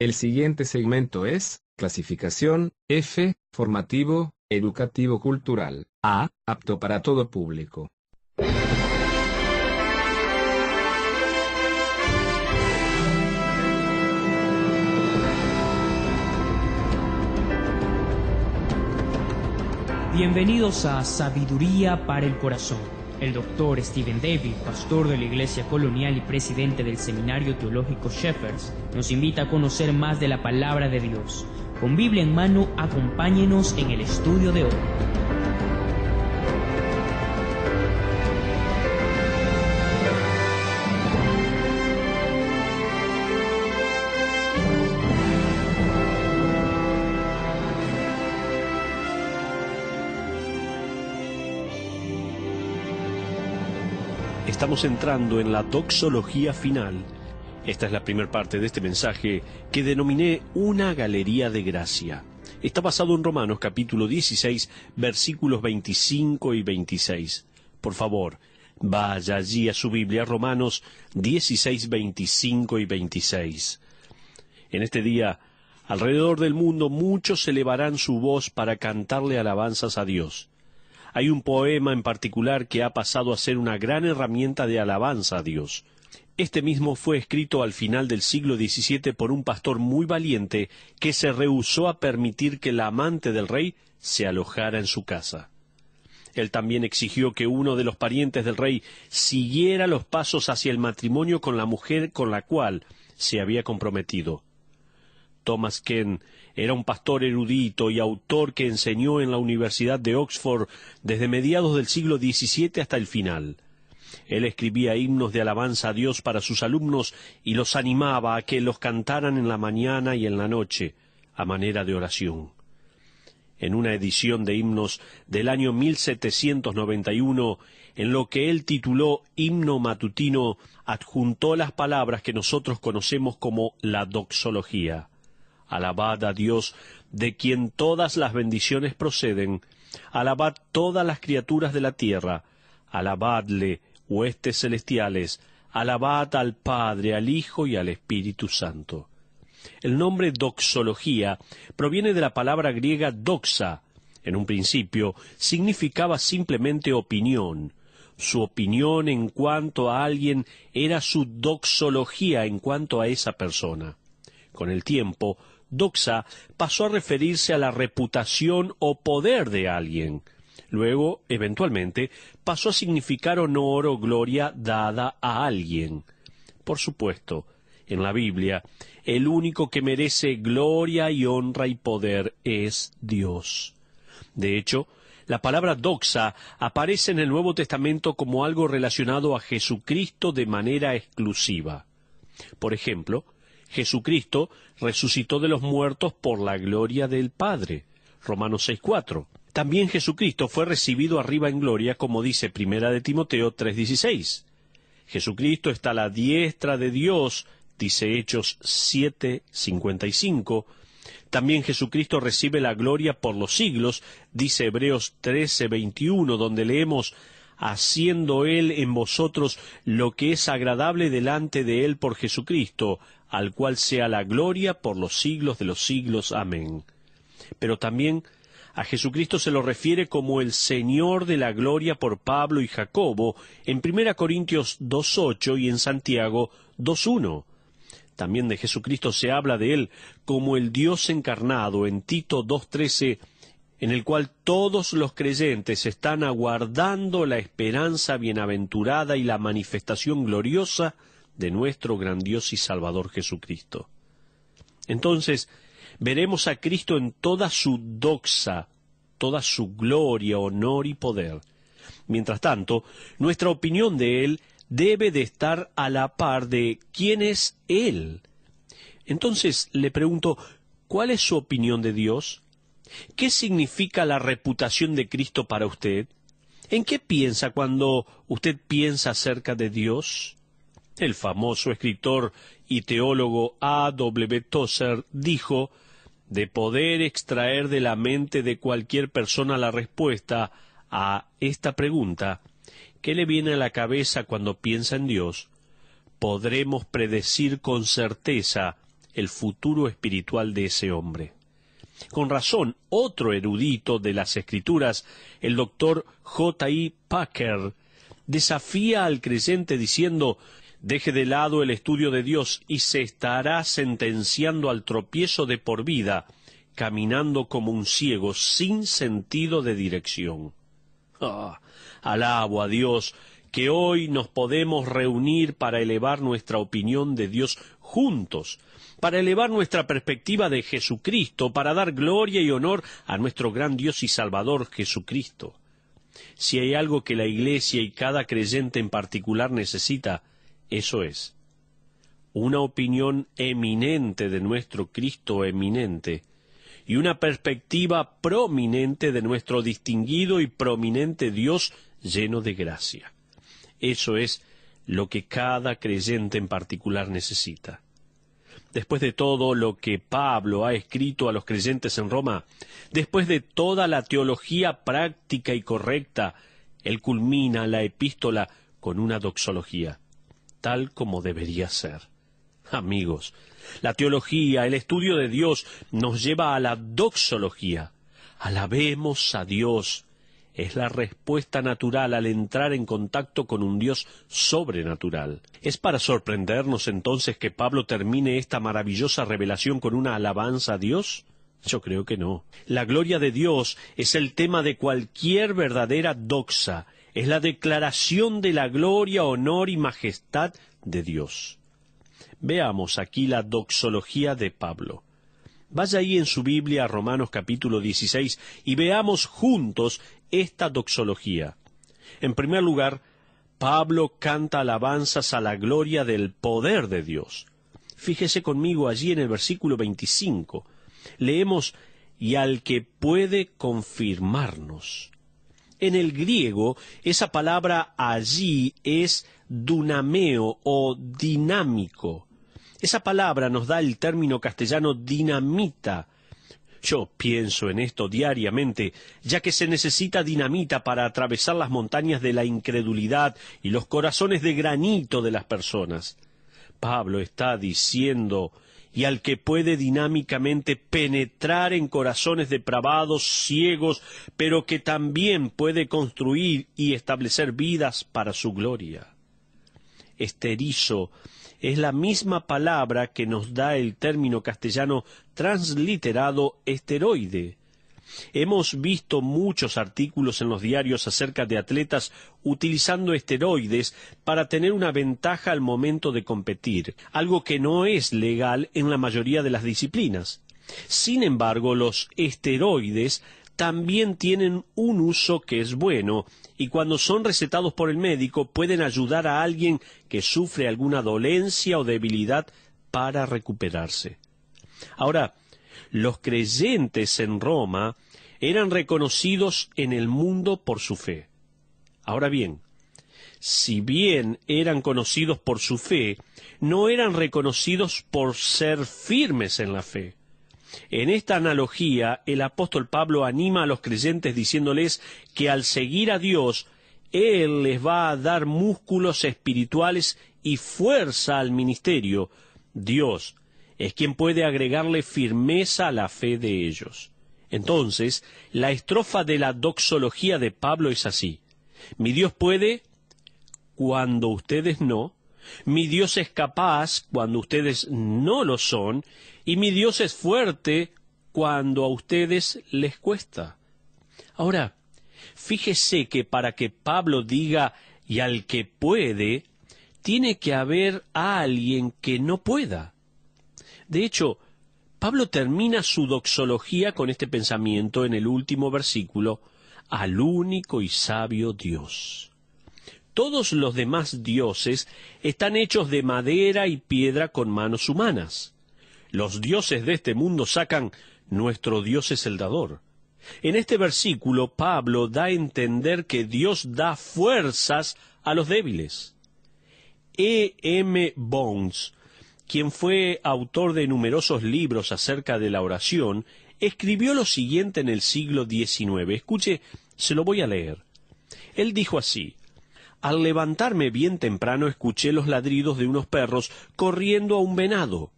El siguiente segmento es, clasificación, F, formativo, educativo cultural, A, apto para todo público. Bienvenidos a Sabiduría para el Corazón. El doctor Stephen Davey, pastor de la Iglesia Colonial y presidente del Seminario Teológico Shepherds, nos invita a conocer más de la Palabra de Dios. Con Biblia en mano, acompáñenos en el estudio de hoy. Estamos entrando en la doxología final. Esta es la primera parte de este mensaje que denominé una galería de gracia. Está basado en Romanos capítulo 16, versículos 25 y 26. Por favor, vaya allí a su Biblia, Romanos 16, 25 y 26. En este día, alrededor del mundo, muchos elevarán su voz para cantarle alabanzas a Dios. Hay un poema en particular que ha pasado a ser una gran herramienta de alabanza a Dios. Este mismo fue escrito al final del siglo XVII por un pastor muy valiente que se rehusó a permitir que la amante del rey se alojara en su casa. Él también exigió que uno de los parientes del rey siguiera los pasos hacia el matrimonio con la mujer con la cual se había comprometido. Thomas Ken era un pastor erudito y autor que enseñó en la Universidad de Oxford desde mediados del siglo XVII hasta el final. Él escribía himnos de alabanza a Dios para sus alumnos y los animaba a que los cantaran en la mañana y en la noche, a manera de oración. En una edición de himnos del año 1791, en lo que él tituló Himno Matutino, adjuntó las palabras que nosotros conocemos como la doxología. Alabad a Dios, de quien todas las bendiciones proceden. Alabad todas las criaturas de la tierra. Alabadle, huestes celestiales. Alabad al Padre, al Hijo y al Espíritu Santo. El nombre doxología proviene de la palabra griega doxa. En un principio significaba simplemente opinión. Su opinión en cuanto a alguien era su doxología en cuanto a esa persona. Con el tiempo, doxa pasó a referirse a la reputación o poder de alguien. Luego, eventualmente, pasó a significar honor o gloria dada a alguien. Por supuesto, en la Biblia, el único que merece gloria y honra y poder es Dios. De hecho, la palabra doxa aparece en el Nuevo Testamento como algo relacionado a Jesucristo de manera exclusiva. Por ejemplo, Jesucristo resucitó de los muertos por la gloria del Padre. Romanos 6:4. También Jesucristo fue recibido arriba en gloria, como dice Primera de Timoteo 3:16. Jesucristo está a la diestra de Dios, dice Hechos 7:55. También Jesucristo recibe la gloria por los siglos, dice Hebreos 13:21, donde leemos: haciendo Él en vosotros lo que es agradable delante de Él por Jesucristo, al cual sea la gloria por los siglos de los siglos. Amén. Pero también a Jesucristo se lo refiere como el Señor de la gloria por Pablo y Jacobo, en 1 Corintios 2:8 y en Santiago 2:1. También de Jesucristo se habla de Él como el Dios encarnado en Tito 2:13, en el cual todos los creyentes están aguardando la esperanza bienaventurada y la manifestación gloriosa de nuestro gran Dios y Salvador Jesucristo. Entonces, veremos a Cristo en toda su doxa, toda su gloria, honor y poder. Mientras tanto, nuestra opinión de Él debe de estar a la par de quién es Él. Entonces, le pregunto, ¿cuál es su opinión de Dios? ¿Qué significa la reputación de Cristo para usted? ¿En qué piensa cuando usted piensa acerca de Dios? El famoso escritor y teólogo A. W. Tozer dijo: de poder extraer de la mente de cualquier persona la respuesta a esta pregunta, ¿qué le viene a la cabeza cuando piensa en Dios?, podremos predecir con certeza el futuro espiritual de ese hombre. Con razón, otro erudito de las Escrituras, el doctor J.I. Packer, desafía al creyente diciendo: deje de lado el estudio de Dios y se estará sentenciando al tropiezo de por vida, caminando como un ciego sin sentido de dirección. Alabo a Dios que hoy nos podemos reunir para elevar nuestra opinión de Dios juntos, para elevar nuestra perspectiva de Jesucristo, para dar gloria y honor a nuestro gran Dios y Salvador Jesucristo. Si hay algo que la Iglesia y cada creyente en particular necesita, eso es una opinión eminente de nuestro Cristo eminente y una perspectiva prominente de nuestro distinguido y prominente Dios lleno de gracia. Eso es lo que cada creyente en particular necesita. Después de todo lo que Pablo ha escrito a los creyentes en Roma, después de toda la teología práctica y correcta, él culmina la epístola con una doxología, tal como debería ser. Amigos, la teología, el estudio de Dios, nos lleva a la doxología. Alabemos a Dios. Es la respuesta natural al entrar en contacto con un Dios sobrenatural. ¿Es para sorprendernos entonces que Pablo termine esta maravillosa revelación con una alabanza a Dios? Yo creo que no. La gloria de Dios es el tema de cualquier verdadera doxa. Es la declaración de la gloria, honor y majestad de Dios. Veamos aquí la doxología de Pablo. Vaya ahí en su Biblia a Romanos capítulo 16 y veamos juntos esta doxología. En primer lugar, Pablo canta alabanzas a la gloria del poder de Dios. Fíjese conmigo allí en el versículo 25. Leemos: y al que puede confirmarnos. En el griego, esa palabra allí es dunameo o dinámico. Esa palabra nos da el término castellano dinamita. Yo pienso en esto diariamente, ya que se necesita dinamita para atravesar las montañas de la incredulidad y los corazones de granito de las personas. Pablo está diciendo: y al que puede dinámicamente penetrar en corazones depravados, ciegos, pero que también puede construir y establecer vidas para su gloria. Esterizo es la misma palabra que nos da el término castellano transliterado esteroide. Hemos visto muchos artículos en los diarios acerca de atletas utilizando esteroides para tener una ventaja al momento de competir, algo que no es legal en la mayoría de las disciplinas. Sin embargo, los esteroides también tienen un uso que es bueno, y cuando son recetados por el médico pueden ayudar a alguien que sufre alguna dolencia o debilidad para recuperarse. Ahora, los creyentes en Roma eran reconocidos en el mundo por su fe. Ahora bien, si bien eran conocidos por su fe, no eran reconocidos por ser firmes en la fe. En esta analogía, el apóstol Pablo anima a los creyentes diciéndoles que al seguir a Dios, Él les va a dar músculos espirituales y fuerza al ministerio. Dios es quien puede agregarle firmeza a la fe de ellos. Entonces, la estrofa de la doxología de Pablo es así: mi Dios puede cuando ustedes no, mi Dios es capaz cuando ustedes no lo son, y mi Dios es fuerte cuando a ustedes les cuesta. Ahora, fíjese que para que Pablo diga y al que puede, tiene que haber a alguien que no pueda. De hecho, Pablo termina su doxología con este pensamiento en el último versículo: al único y sabio Dios. Todos los demás dioses están hechos de madera y piedra con manos humanas. Los dioses de este mundo sacan: nuestro Dios es el dador. En este versículo, Pablo da a entender que Dios da fuerzas a los débiles. E. M. Bones, quien fue autor de numerosos libros acerca de la oración, escribió lo siguiente en el siglo XIX. Escuche, se lo voy a leer. Él dijo así: al levantarme bien temprano escuché los ladridos de unos perros corriendo a un venado.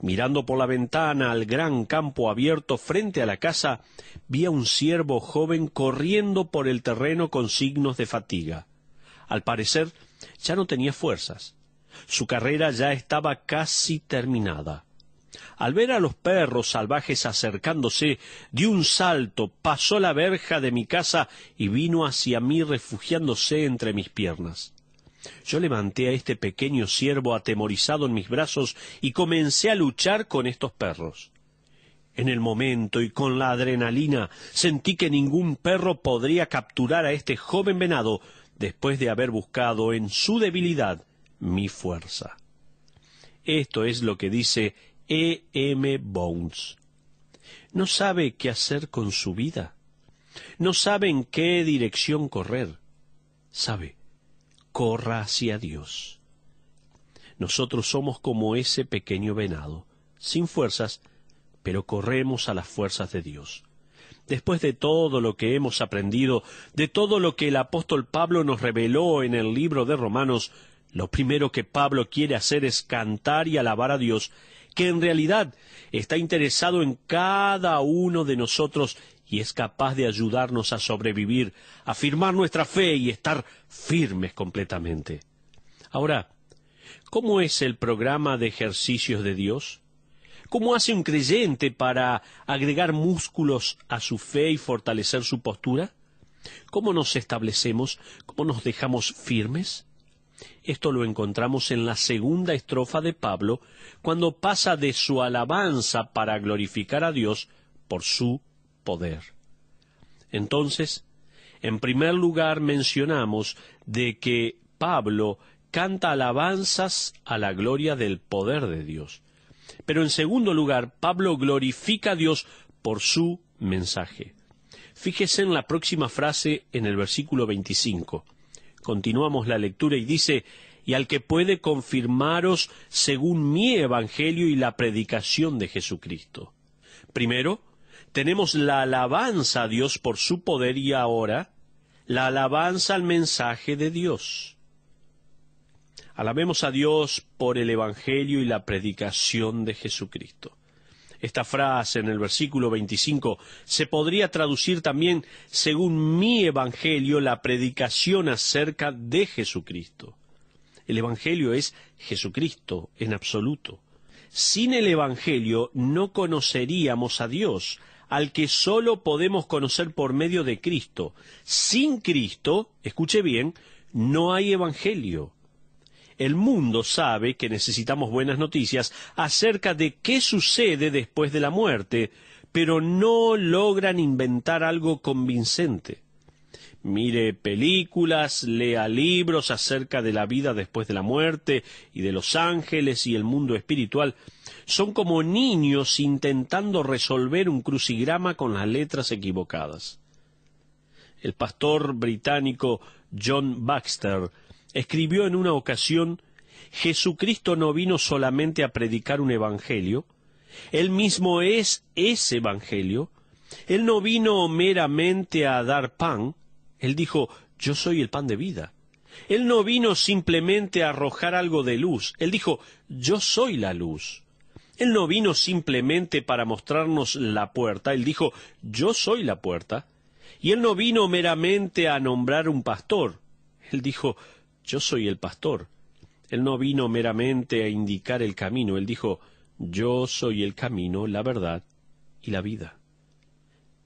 Mirando por la ventana al gran campo abierto frente a la casa, vi a un ciervo joven corriendo por el terreno con signos de fatiga. Al parecer, ya no tenía fuerzas. Su carrera ya estaba casi terminada. Al ver a los perros salvajes acercándose, dio un salto, pasó la verja de mi casa y vino hacia mí refugiándose entre mis piernas. Yo levanté a este pequeño ciervo atemorizado en mis brazos y comencé a luchar con estos perros. En el momento y con la adrenalina sentí que ningún perro podría capturar a este joven venado después de haber buscado en su debilidad mi fuerza. Esto es lo que dice E. M. Bounds. No sabe qué hacer con su vida. No sabe en qué dirección correr. Sabe, corra hacia Dios. Nosotros somos como ese pequeño venado, sin fuerzas, pero corremos a las fuerzas de Dios. Después de todo lo que hemos aprendido, de todo lo que el apóstol Pablo nos reveló en el libro de Romanos, lo primero que Pablo quiere hacer es cantar y alabar a Dios, que en realidad está interesado en cada uno de nosotros y es capaz de ayudarnos a sobrevivir, a afirmar nuestra fe y estar firmes completamente. Ahora, ¿cómo es el programa de ejercicios de Dios? ¿Cómo hace un creyente para agregar músculos a su fe y fortalecer su postura? ¿Cómo nos establecemos? ¿Cómo nos dejamos firmes? Esto lo encontramos en la segunda estrofa de Pablo, cuando pasa de su alabanza para glorificar a Dios por su poder. Entonces, en primer lugar mencionamos de que Pablo canta alabanzas a la gloria del poder de Dios. Pero en segundo lugar, Pablo glorifica a Dios por su mensaje. Fíjese en la próxima frase en el versículo 25. Continuamos la lectura y dice, y al que puede confirmaros según mi evangelio y la predicación de Jesucristo. Primero, tenemos la alabanza a Dios por su poder y ahora, la alabanza al mensaje de Dios. Alabemos a Dios por el evangelio y la predicación de Jesucristo. Esta frase en el versículo 25 se podría traducir también según mi evangelio, la predicación acerca de Jesucristo. El evangelio es Jesucristo en absoluto. Sin el evangelio no conoceríamos a Dios, al que solo podemos conocer por medio de Cristo. Sin Cristo, escuche bien, no hay evangelio. El mundo sabe que necesitamos buenas noticias acerca de qué sucede después de la muerte, pero no logran inventar algo convincente. Mire películas, lea libros acerca de la vida después de la muerte y de los ángeles y el mundo espiritual. Son como niños intentando resolver un crucigrama con las letras equivocadas. El pastor británico John Baxter escribió en una ocasión, Jesucristo no vino solamente a predicar un evangelio, Él mismo es ese evangelio. Él no vino meramente a dar pan, Él dijo, yo soy el pan de vida. Él no vino simplemente a arrojar algo de luz, Él dijo, yo soy la luz. Él no vino simplemente para mostrarnos la puerta, Él dijo, yo soy la puerta. Y Él no vino meramente a nombrar un pastor, Él dijo, yo soy el pastor. Él no vino meramente a indicar el camino. Él dijo, yo soy el camino, la verdad y la vida.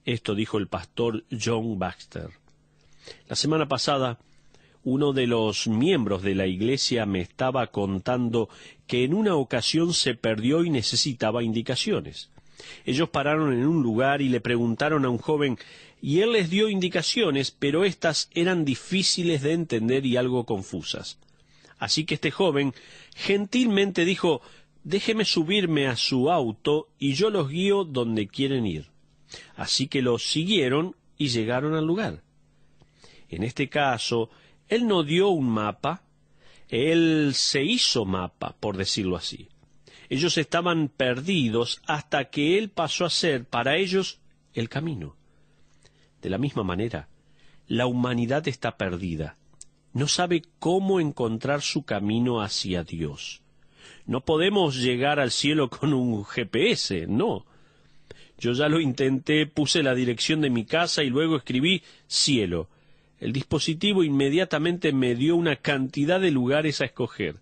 Esto dijo el pastor John Baxter. La semana pasada, uno de los miembros de la iglesia me estaba contando que en una ocasión se perdió y necesitaba indicaciones. Ellos pararon en un lugar y le preguntaron a un joven, y él les dio indicaciones, pero éstas eran difíciles de entender y algo confusas. Así que este joven gentilmente dijo, déjeme subirme a su auto y yo los guío donde quieren ir. Así que los siguieron y llegaron al lugar. En este caso, él no dio un mapa, él se hizo mapa, por decirlo así. Ellos estaban perdidos hasta que él pasó a ser para ellos el camino. De la misma manera, la humanidad está perdida. No sabe cómo encontrar su camino hacia Dios. No podemos llegar al cielo con un GPS, no. Yo ya lo intenté, puse la dirección de mi casa y luego escribí cielo. El dispositivo inmediatamente me dio una cantidad de lugares a escoger.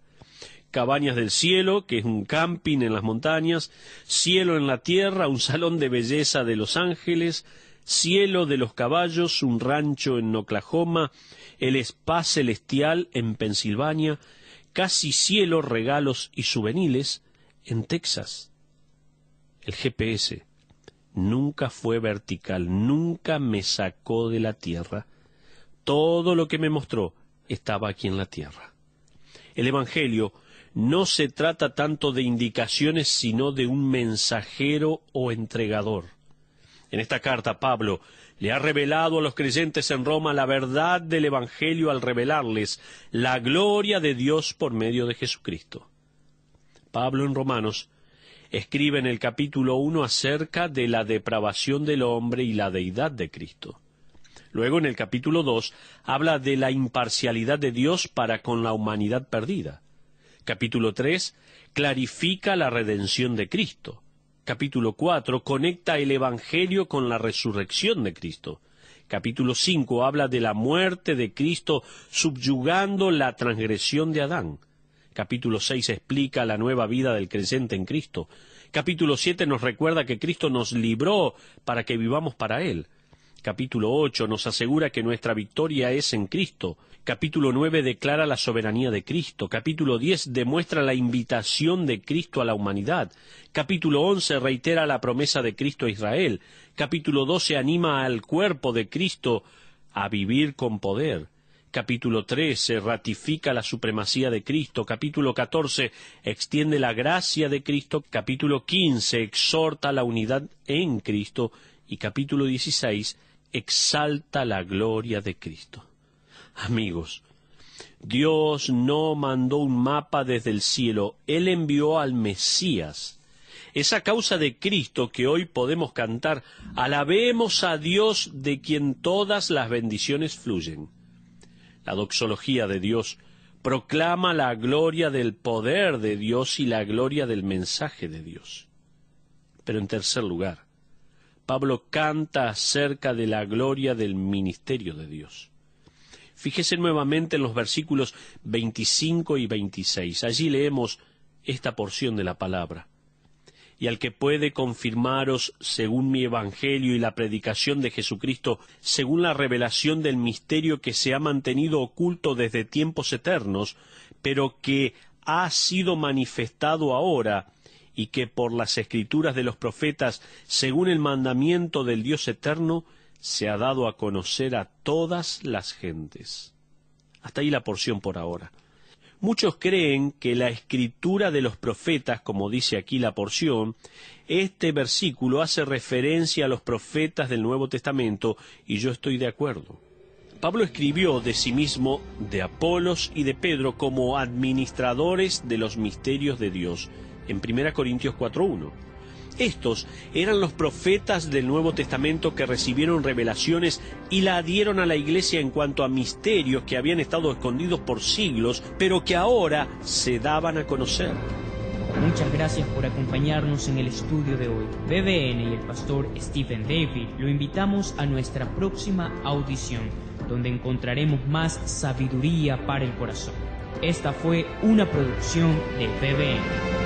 Cabañas del cielo, que es un camping en las montañas, cielo en la tierra, un salón de belleza de Los Ángeles, cielo de los caballos, un rancho en Oklahoma, el spa celestial en Pensilvania, casi cielo, regalos y souvenirs en Texas. El GPS nunca fue vertical, nunca me sacó de la tierra. Todo lo que me mostró estaba aquí en la tierra. El Evangelio no se trata tanto de indicaciones, sino de un mensajero o entregador. En esta carta, Pablo le ha revelado a los creyentes en Roma la verdad del Evangelio al revelarles la gloria de Dios por medio de Jesucristo. Pablo en Romanos escribe en el capítulo 1 acerca de la depravación del hombre y la deidad de Cristo. Luego en el capítulo 2 habla de la imparcialidad de Dios para con la humanidad perdida. Capítulo 3 clarifica la redención de Cristo. Capítulo 4 conecta el Evangelio con la resurrección de Cristo. Capítulo 5 habla de la muerte de Cristo subyugando la transgresión de Adán. Capítulo 6 explica la nueva vida del creyente en Cristo. Capítulo 7 nos recuerda que Cristo nos libró para que vivamos para Él. Capítulo 8 nos asegura que nuestra victoria es en Cristo. Capítulo 9 declara la soberanía de Cristo. Capítulo 10 demuestra la invitación de Cristo a la humanidad. Capítulo 11 reitera la promesa de Cristo a Israel. Capítulo 12 anima al cuerpo de Cristo a vivir con poder. Capítulo 13 ratifica la supremacía de Cristo. Capítulo 14 extiende la gracia de Cristo. Capítulo 15 exhorta la unidad en Cristo. Y capítulo 16 exalta la gloria de Cristo. Amigos, Dios no mandó un mapa desde el cielo, Él envió al Mesías. Es a causa de Cristo que hoy podemos cantar, alabemos a Dios de quien todas las bendiciones fluyen. La doxología de Dios proclama la gloria del poder de Dios y la gloria del mensaje de Dios. Pero en tercer lugar, Pablo canta acerca de la gloria del ministerio de Dios. Fíjese nuevamente en los versículos 25 y 26. Allí leemos esta porción de la palabra. Y al que puede confirmaros, según mi evangelio y la predicación de Jesucristo, según la revelación del misterio que se ha mantenido oculto desde tiempos eternos, pero que ha sido manifestado ahora, y que por las escrituras de los profetas, según el mandamiento del Dios eterno, se ha dado a conocer a todas las gentes. Hasta ahí la porción por ahora. Muchos creen que la escritura de los profetas, como dice aquí la porción, este versículo hace referencia a los profetas del Nuevo Testamento, y yo estoy de acuerdo. Pablo escribió de sí mismo, de Apolos y de Pedro como administradores de los misterios de Dios, en 1 Corintios 4:1. Estos eran los profetas del Nuevo Testamento que recibieron revelaciones y la dieron a la iglesia en cuanto a misterios que habían estado escondidos por siglos, pero que ahora se daban a conocer. Muchas gracias por acompañarnos en el estudio de hoy. BBN y el pastor Stephen David lo invitamos a nuestra próxima audición, donde encontraremos más sabiduría para el corazón. Esta fue una producción de BBN.